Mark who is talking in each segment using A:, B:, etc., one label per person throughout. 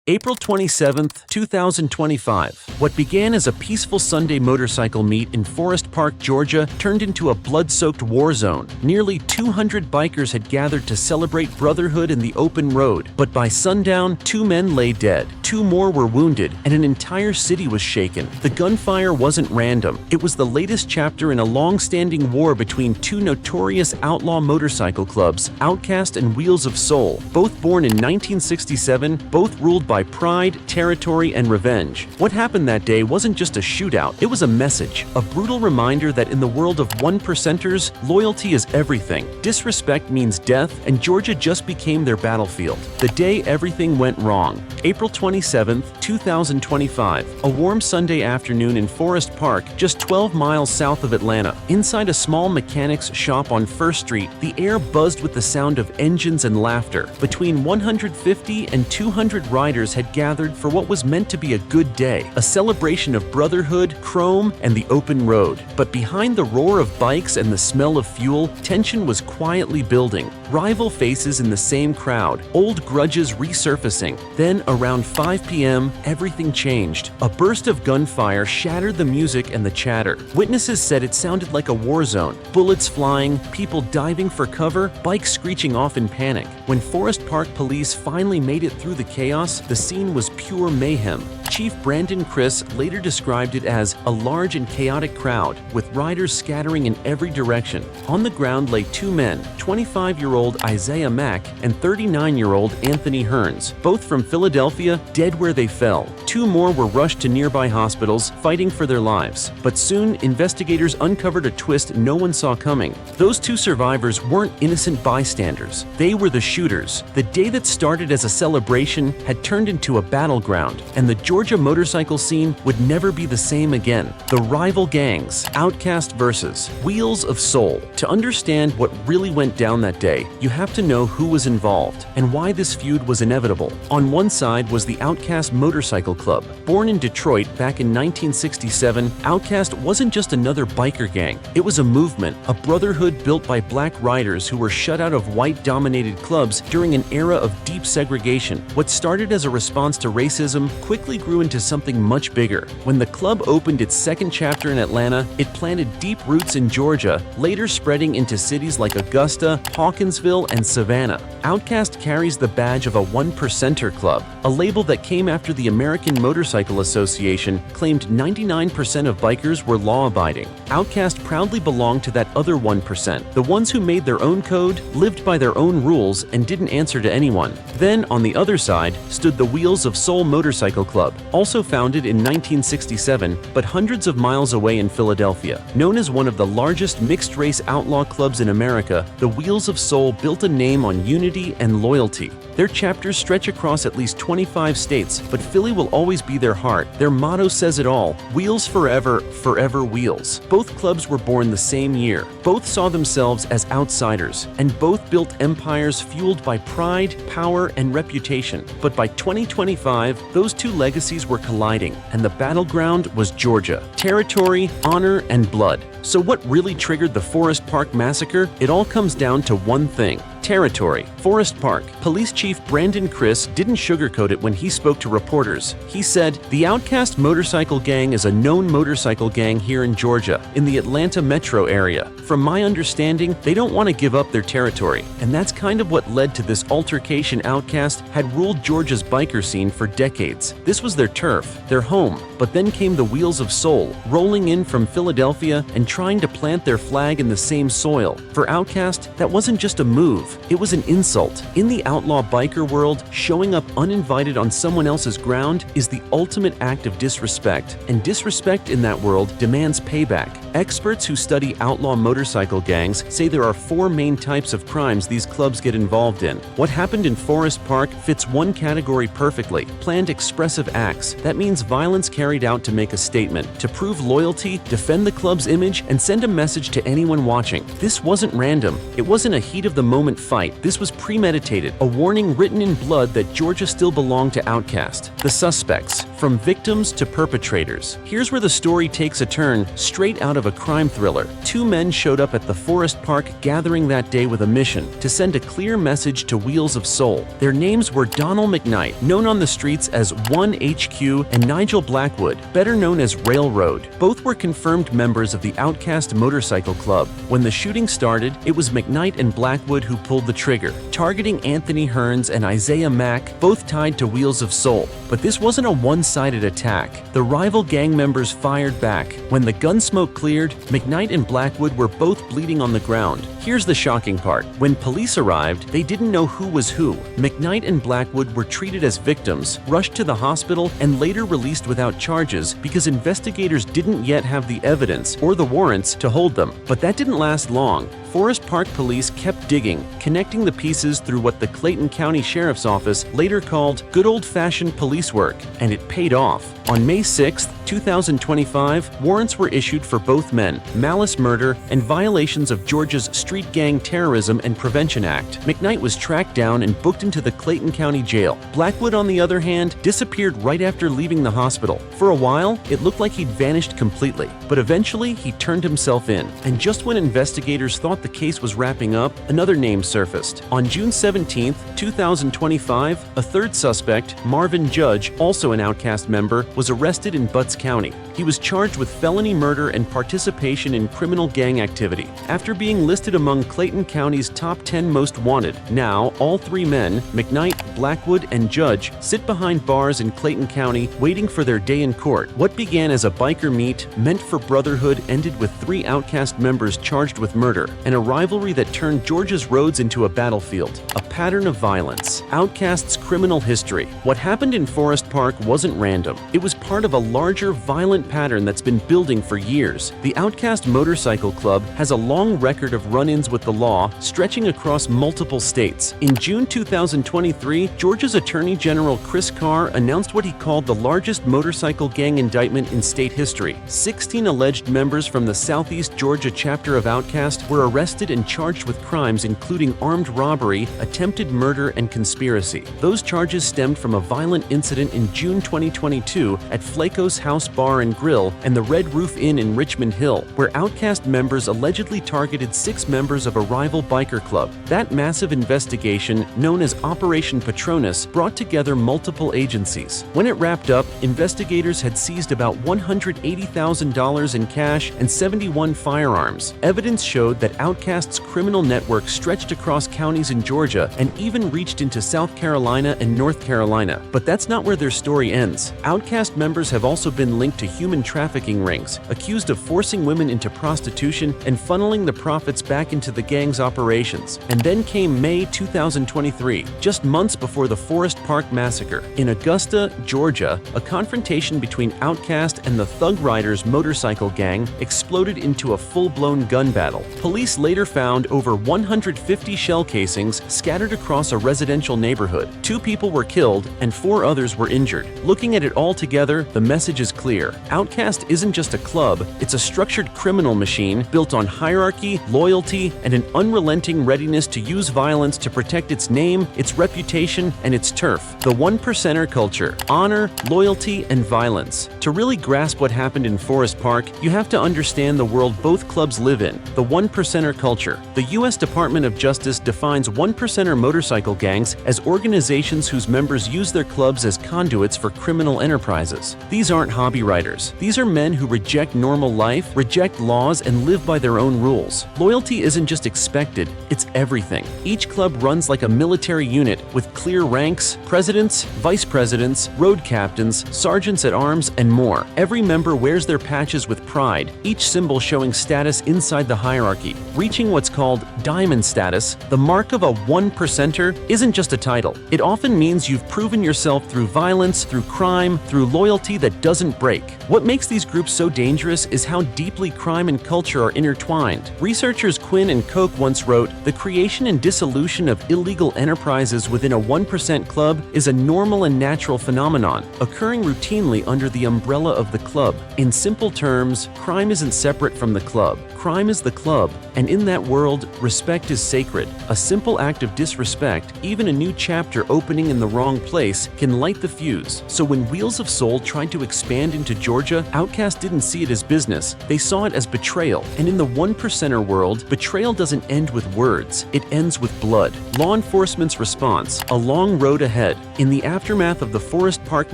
A: April 27, 2025. What began as a peaceful Sunday motorcycle meet in Forest Park, Georgia, turned into a blood-soaked war zone. Nearly 200 bikers had gathered to celebrate brotherhood in the open road, but by sundown, 2 men lay dead. 2 more were wounded, and an entire city was shaken. The gunfire wasn't random. It was the latest chapter in a long-standing war between 2 notorious outlaw motorcycle clubs, Outkast and Wheels of Soul. Both born in 1967, both ruled by pride, territory, and revenge. What happened that day wasn't just a shootout, it was a message, a brutal reminder that in the world of 1%ers, loyalty is everything. Disrespect means death, and Georgia just became their battlefield. The day everything went wrong. April 27, 2025. A warm Sunday afternoon in Forest Park, just 12 miles south of Atlanta. Inside a small mechanic's shop on First Street, the air buzzed with the sound of engines and laughter. Between 150 and 200 riders had gathered for what was meant to be a good day, a celebration of brotherhood, chrome, and the open road. But behind the roar of bikes and the smell of fuel, tension was quietly building. Rival faces in the same crowd, old grudges resurfacing. Then, around 5 p.m., everything changed. A burst of gunfire shattered the music and the chatter. Witnesses said it sounded like a war zone, bullets flying, people diving for cover, bikes screeching off in panic. When Forest Park police finally made it through the chaos, the scene was pure mayhem. Chief Brandon Criss later described it as a large and chaotic crowd, with riders scattering in every direction. On the ground lay 2 men, 25-year-old Isaiah Mack and 39-year-old Anthony Hearns, both from Philadelphia, dead where they fell. 2 more were rushed to nearby hospitals, fighting for their lives. But soon, investigators uncovered a twist no one saw coming. Those 2 survivors weren't innocent bystanders. They were the shooters. The day that started as a celebration had turned into a battleground, and the Georgia motorcycle scene would never be the same again. The rival gangs, Outkast versus Wheels of Soul. To understand what really went down that day, you have to know who was involved and why this feud was inevitable. On one side was the Outkast Motorcycle Club. Born in Detroit back in 1967, Outkast wasn't just another biker gang. It was a movement, a brotherhood built by black riders who were shut out of white-dominated clubs during an era of deep segregation. What started as a response to racism quickly grew into something much bigger. When the club opened its second chapter in Atlanta, it planted deep roots in Georgia, later spreading into cities like Augusta, Hawkinsville, and Savannah. Outkast carries the badge of a 1%er club, a label that came after the American Motorcycle Association claimed 99% of bikers were law-abiding. Outkast proudly belonged to that other 1%, the ones who made their own code, lived by their own rules, and didn't answer to anyone. Then, on the other side, stood the Wheels of Soul Motorcycle Club, also founded in 1967, but hundreds of miles away in Philadelphia. Known as one of the largest mixed-race outlaw clubs in America, the Wheels of Soul built a name on unity and loyalty. Their chapters stretch across at least 25 states, but Philly will always be their heart. Their motto says it all: Wheels forever, forever wheels. Both clubs were born the same year. Both saw themselves as outsiders, and both built empires fueled by pride, power, and reputation. But by 2025, those 2 legacies were colliding, and the battleground was Georgia. Territory, honor, and blood. So what really triggered the Forest Park massacre? It all comes down to one thing: territory. Forest Park. Police Chief Brandon Criss didn't sugarcoat it when he spoke to reporters. He said, "The Outkast Motorcycle Gang is a known motorcycle gang here in Georgia, in the Atlanta metro area. From my understanding, they don't want to give up their territory." And that's kind of what led to this altercation. Outkast had ruled Georgia's biker scene for decades. This was their turf, their home. But then came the Wheels of Soul, rolling in from Philadelphia and trying to plant their flag in the same soil. For Outkast, that wasn't just a move, it was an insult. In the outlaw biker world, showing up uninvited on someone else's ground is the ultimate act of disrespect, and disrespect in that world demands payback. Experts who study outlaw motorcycle gangs say there are 4 main types of crimes these clubs get involved in. What happened in Forest Park fits one category perfectly: planned expressive acts. That means violence carried out to make a statement, to prove loyalty, defend the club's image, and send a message to anyone watching. This wasn't random. It wasn't a heat-of-the-moment fight. This was premeditated, a warning written in blood that Georgia still belonged to Outkast. The suspects: from victims to perpetrators. Here's where the story takes a turn straight out of a crime thriller. Two men showed up at the Forest Park gathering that day with a mission to send a clear message to Wheels of Soul. Their names were Donald McKnight, known on the streets as 1HQ, and Nigel Blackwood, better known as Railroad. Both were confirmed members of the Outcast Motorcycle Club. When the shooting started, it was McKnight and Blackwood who pulled the trigger, targeting Anthony Hearns and Isaiah Mack, both tied to Wheels of Soul. But this wasn't a one-sided attack. The rival gang members fired back. When the gun smoke cleared, McKnight and Blackwood were both bleeding on the ground. Here's the shocking part. When police arrived, they didn't know who was who. McKnight and Blackwood were treated as victims, rushed to the hospital, and later released without charges because investigators didn't yet have the evidence or the warrants to hold them. But that didn't last long. Forest Park police kept digging, connecting the pieces through what the Clayton County Sheriff's Office later called good old-fashioned police work, and it paid off. On May 6, 2025, warrants were issued for both men, malice murder, and violations of Georgia's Street Gang Terrorism and Prevention Act. McKnight was tracked down and booked into the Clayton County Jail. Blackwood, on the other hand, disappeared right after leaving the hospital. For a while, it looked like he'd vanished completely, but eventually he turned himself in. And just when investigators thought the case was wrapping up, another name surfaced. On June 17, 2025, a third suspect, Marvin Judge, also an Outcast member, was arrested in Butts County. He was charged with felony murder and participation in criminal gang activity. After being listed among Clayton County's top 10 most wanted, now all three men, McKnight, Blackwood, and Judge, sit behind bars in Clayton County waiting for their day in court. What began as a biker meet meant for brotherhood ended with three Outcast members charged with murder, and a rivalry that turned Georgia's roads into a battlefield, a pattern of violence. Outcast's criminal history. What happened in Forest Park wasn't random. It was part of a larger violent pattern that's been building for years. The Outcast Motorcycle Club has a long record of run-ins with the law, stretching across multiple states. In June 2023, Georgia's Attorney General Chris Carr announced what he called the largest motorcycle gang indictment in state history. 16 alleged members from the Southeast Georgia chapter of Outcast were arrested and charged with crimes including armed robbery, attempted murder, and conspiracy. Those charges stemmed from a violent incident in June 2022 at Flaco's House Bar and Grill and the Red Roof Inn in Richmond Hill, where Outcast members allegedly targeted 6 members of a rival biker club. That massive investigation, known as Operation Patronus, brought together multiple agencies. When it wrapped up, investigators had seized about $180,000 in cash and 71 firearms. Evidence showed that Outcast's criminal network stretched across counties in Georgia and even reached into South Carolina and North Carolina. But that's not where their story ends. Outcast members have also been linked to human trafficking rings, accused of forcing women into prostitution and funneling the profits back into the gang's operations. And then came May 2023, just months before the Forest Park Massacre. In Augusta, Georgia, a confrontation between Outcast and the Thug Riders motorcycle gang exploded into a full-blown gun battle. Police later found over 150 shell casings scattered across a residential neighborhood. 2 people were killed and 4 others were injured. Looking at it all together, the message is clear. Outcast isn't just a club, it's a structured criminal machine built on hierarchy, loyalty, and an unrelenting readiness to use violence to protect its name, its reputation, and its turf. The one-percenter culture. Honor, loyalty, and violence. To really grasp what happened in Forest Park, you have to understand the world both clubs live in, the one-percenter culture. The U.S. Department of Justice defines one-percenter motorcycle gangs as organizations whose members use their clubs as conduits for criminal enterprises. These aren't hobby riders. These are men who reject normal life, reject laws, and live by their own rules. Loyalty isn't just expected, it's everything. Each club runs like a military unit with clear ranks, presidents, vice presidents, road captains, sergeants at arms, and more. Every member wears their patches with pride, each symbol showing status inside the hierarchy. Reaching what's called diamond status, the mark of a one-percenter, isn't just a title. It often means you've proven yourself through violence, through crime, through loyalty that doesn't break. What makes these groups so dangerous is how deeply crime and culture are intertwined. Researchers Quinn and Koch once wrote, "The creation and dissolution of illegal enterprises within a 1% club is a normal and natural phenomenon, occurring routinely under the umbrella of the club. In simple terms, crime isn't separate from the club. Crime is the club, and in that world, respect is sacred." A simple act of disrespect, even a new chapter opening in the wrong place, can light the fuse. So when Wheels of Soul tried to expand into Georgia, Outkast didn't see it as business. They saw it as betrayal. And in the 1%er world, betrayal doesn't end with words. It ends with blood. Law enforcement's response: a long road ahead. In the aftermath of the Forest Park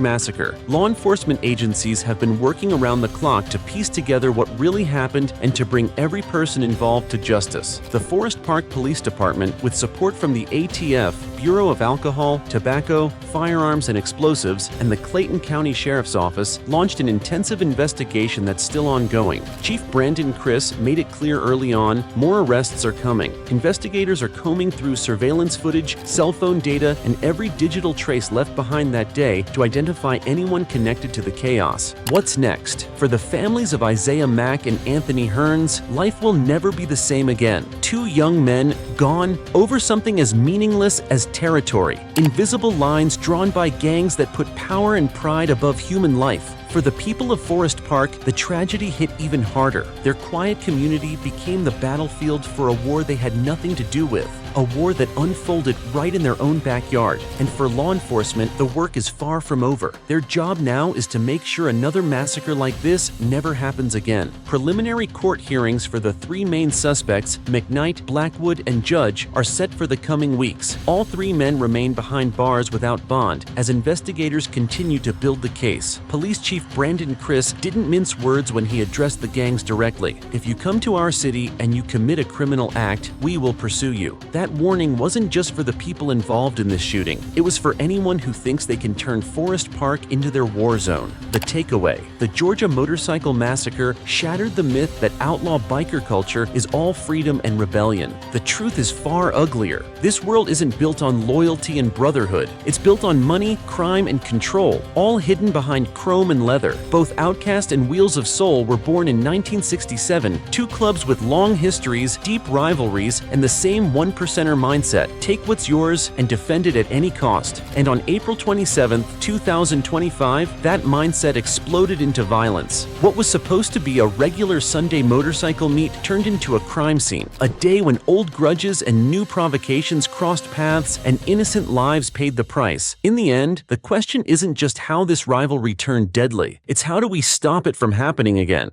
A: Massacre, law enforcement agencies have been working around the clock to piece together what really happened and to bring every person involved to justice. The Forest Park Police Department, with support from the ATF, Bureau of Alcohol, Tobacco, Firearms and Explosives, and the Clayton County Sheriff's Office, launched an intensive investigation that's still ongoing. Chief Brandon Criss made it clear early on, more arrests are coming. Investigators are combing through surveillance footage, cell phone data, and every digital trace left behind that day to identify anyone connected to the chaos. What's next? For the families of Isaiah Mack and Anthony Hearns, life will never be the same again. Two young men gone over something as meaningless as territory. Invisible lines drawn by gangs that put power and pride above human life. For the people of Forest Park, the tragedy hit even harder. Their quiet community became the battlefield for a war they had nothing to do with. A war that unfolded right in their own backyard. And for law enforcement, the work is far from over. Their job now is to make sure another massacre like this never happens again. Preliminary court hearings for the three main suspects, McKnight, Blackwood, and Judge, are set for the coming weeks. All three men remain behind bars without bond as investigators continue to build the case. Police Chief Brandon Criss didn't mince words when he addressed the gangs directly. If you come to our city and you commit a criminal act, we will pursue you. That warning wasn't just for the people involved in this shooting. It was for anyone who thinks they can turn Forest Park into their war zone. The takeaway: the Georgia Motorcycle Massacre shattered the myth that outlaw biker culture is all freedom and rebellion. The truth is far uglier. This world isn't built on loyalty and brotherhood. It's built on money, crime, and control, all hidden behind chrome and leather. Both Outkast and Wheels of Soul were born in 1967, two clubs with long histories, deep rivalries, and the same 1%er mindset: take what's yours and defend it at any cost. And on April 27, 2025, that mindset exploded into violence. What was supposed to be a regular Sunday motorcycle meet turned into a crime scene, a day when old grudges and new provocations crossed paths and innocent lives paid the price. In the end, the question isn't just how this rivalry turned deadly, it's how do we stop it from happening again?